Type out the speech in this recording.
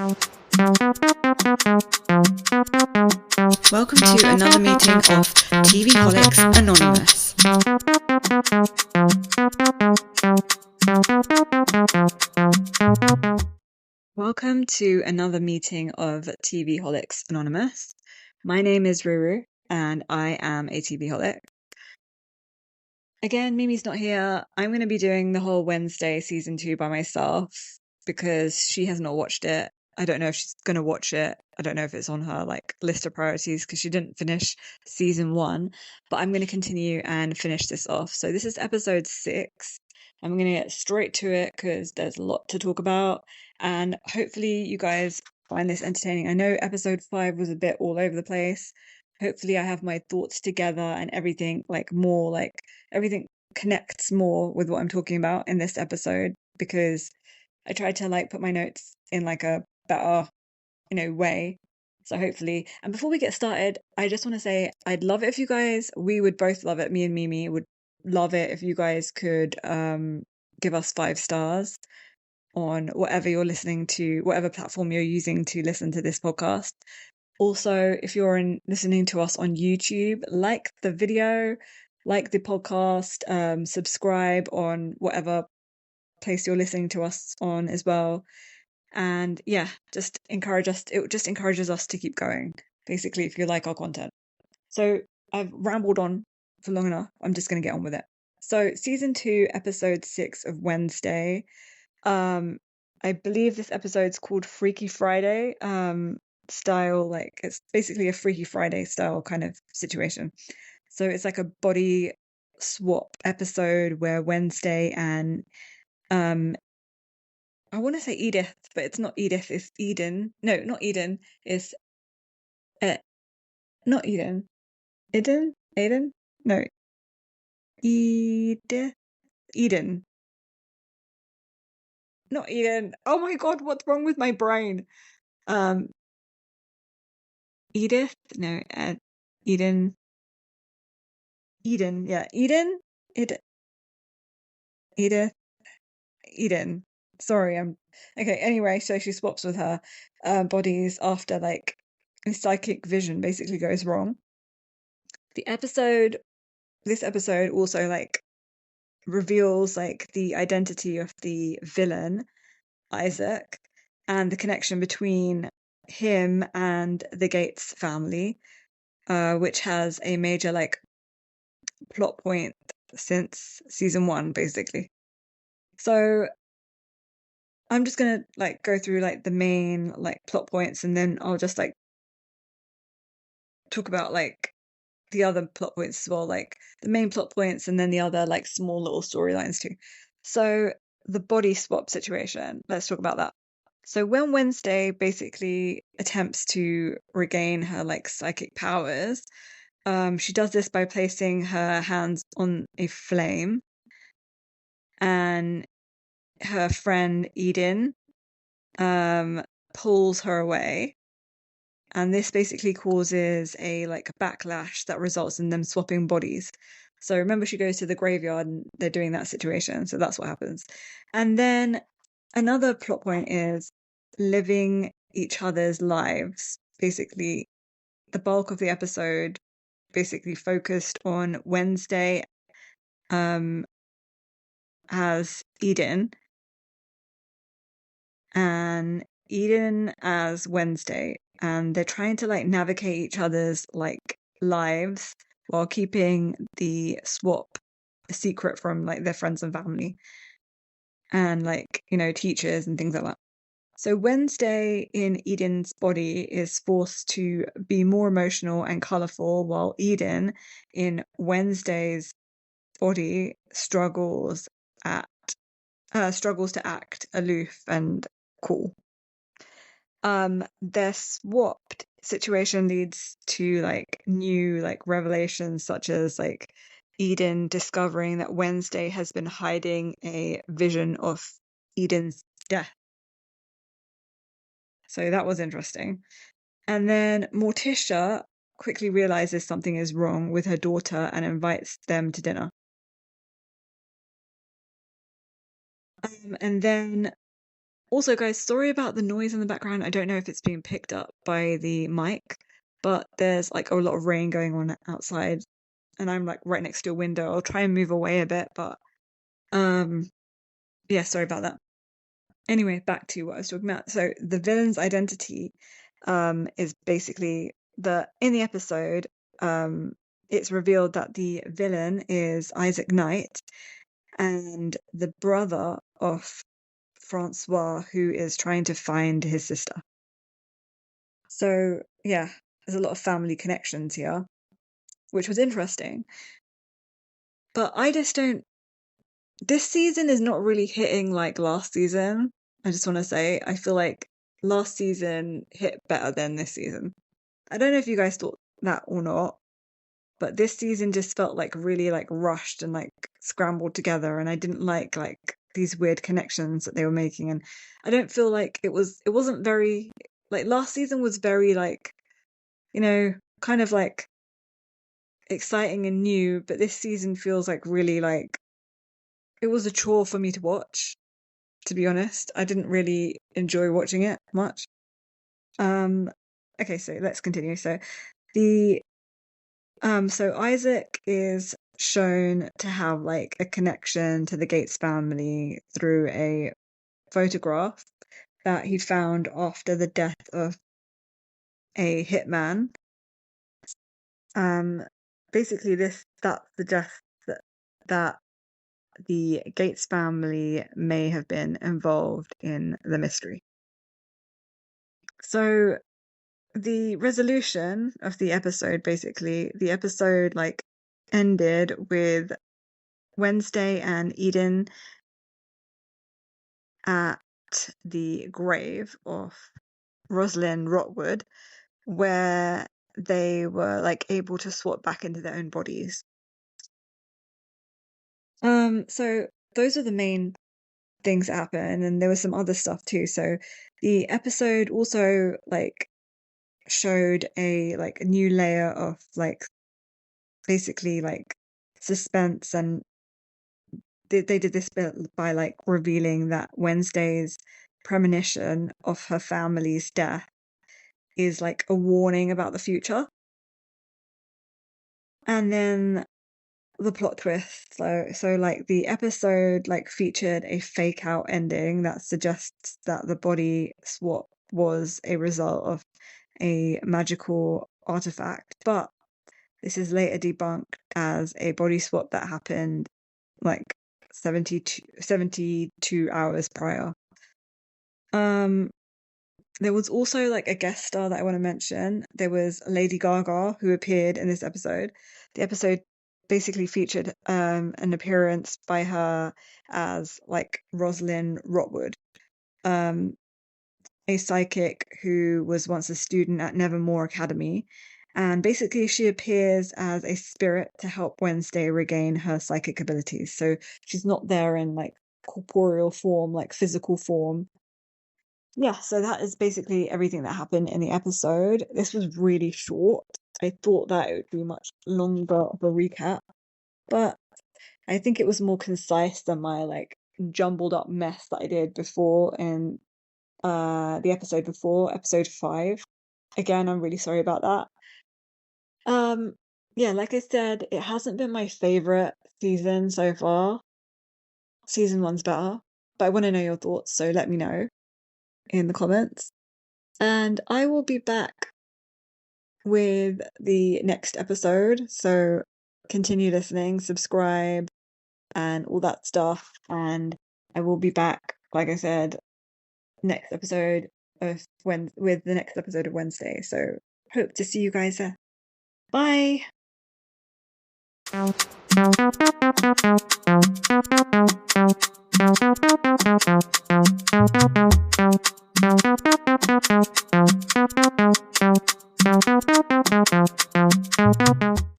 Welcome to another meeting of TV Holics Anonymous. Welcome to another meeting of TV Holics Anonymous. My name is Ruru, and I am a TV Holic. Again, Mimi's not here. I'm going to be doing the whole Wednesday season 2 by myself because she has not watched it. I don't know if she's going to watch it. I don't know if it's on her list of priorities because she didn't finish season 1, but I'm going to continue and finish this off. So this is episode 6. I'm going to get straight to it because there's a lot to talk about, and hopefully you guys find this entertaining. I know episode 5 was a bit all over the place. Hopefully I have my thoughts together and everything everything connects more with what I'm talking about in this episode, because I tried to put my notes in a better, way. So hopefully, and before we get started, I just want to say I'd love it if you guys, we would both love it, me and Mimi would love it if you guys could give us 5 stars on whatever you're listening to, whatever platform you're using to listen to this podcast. Also, if you're listening to us on YouTube, like the video, like the podcast, subscribe on whatever place you're listening to us on as well. And yeah, just encourage us. It just encourages us to keep going, basically, if you like our content. So I've rambled on for long enough. I'm just going to get on with it. So season 2, episode 6 of Wednesday. I believe this episode's called Freaky Friday. Style, it's basically a Freaky Friday style kind of situation. So it's like a body swap episode where Wednesday and I want to say Edith, but it's not Edith, it's Eden. No, not Eden. It's not Eden. Eden? No. Edith. Eden. Not Eden. Oh my god, what's wrong with my brain? Edith? No, Eden. Eden, yeah. Eden? Edith. Eden. Sorry, okay. Anyway, so she swaps with her bodies after a psychic vision basically goes wrong. This episode also reveals the identity of the villain, Isaac, and the connection between him and the Gates family, which has a major plot point since season 1, basically. So I'm just gonna go through the main plot points, and then I'll just talk about the other plot points as well, the main plot points, and then the other small little storylines too. So the body swap situation, let's talk about that. So when Wednesday basically attempts to regain her psychic powers, she does this by placing her hands on a flame, and her friend Eden pulls her away, and this basically causes a backlash that results in them swapping bodies. So remember, she goes to the graveyard and they're doing that situation, so that's what happens. And then another plot point is living each other's lives. Basically, the bulk of the episode basically focused on Wednesday as Eden, and Eden as Wednesday, and they're trying to navigate each other's lives while keeping the swap a secret from their friends and family and teachers and things like that. So Wednesday in Eden's body is forced to be more emotional and colorful, while Eden in Wednesday's body struggles to act aloof and cool. Their swapped situation leads to new revelations, such as Eden discovering that Wednesday has been hiding a vision of Eden's death. So that was interesting. And then Morticia quickly realizes something is wrong with her daughter and invites them to dinner. And then Also, guys, sorry about the noise in the background. I don't know if it's being picked up by the mic, but there's like a lot of rain going on outside, and I'm like right next to a window. I'll try and move away a bit, but yeah, sorry about that. Anyway, back to what I was talking about. So the villain's identity is basically in the episode, it's revealed that the villain is Isaac Knight and the brother of Francois, who is trying to find his sister. So yeah, there's a lot of family connections here, which was interesting. But I just don't. This season is not really hitting like last season. I just want to say, I feel like last season hit better than this season. I don't know if you guys thought that or not, but this season just felt like really like rushed and like scrambled together, and I didn't like these weird connections that they were making, and I don't feel like it wasn't very like last season was very like, you know, kind of like exciting and new, but this season feels like really like it was a chore for me to watch, to be honest. I didn't really enjoy watching it much. Okay, so let's continue. So so Isaac is shown to have like a connection to the Gates family through a photograph that he found after the death of a hitman. Basically that suggests that the Gates family may have been involved in the mystery. So the resolution of the episode, basically, the episode like ended with Wednesday and Eden at the grave of Rosalind Rotwood, where they were like able to swap back into their own bodies. So those are the main things that happen, and there was some other stuff too. So the episode also like showed a new layer of like basically like suspense, and they did this by like revealing that Wednesday's premonition of her family's death is like a warning about the future. And then the plot twist. So like the episode like featured a fake out ending that suggests that the body swap was a result of a magical artifact, but this is later debunked as a body swap that happened like 72 hours prior. There was also like a guest star that I want to mention. There was Lady Gaga who appeared in this episode. The episode basically featured an appearance by her as like Rosalind Rotwood, a psychic who was once a student at Nevermore Academy. And basically, she appears as a spirit to help Wednesday regain her psychic abilities. So she's not there in like corporeal form, like physical form. Yeah, so that is basically everything that happened in the episode. This was really short. I thought that it would be much longer of a recap, but I think it was more concise than my like jumbled up mess that I did before in the episode before, episode 5. Again, I'm really sorry about that. Yeah, like I said, it hasn't been my favorite season so far. Season 1's better, but I want to know your thoughts, so let me know in the comments. And I will be back with the next episode, so continue listening, subscribe, and all that stuff. And I will be back, like I said, next episode of with the next episode of Wednesday. So hope to see you guys there. Bye.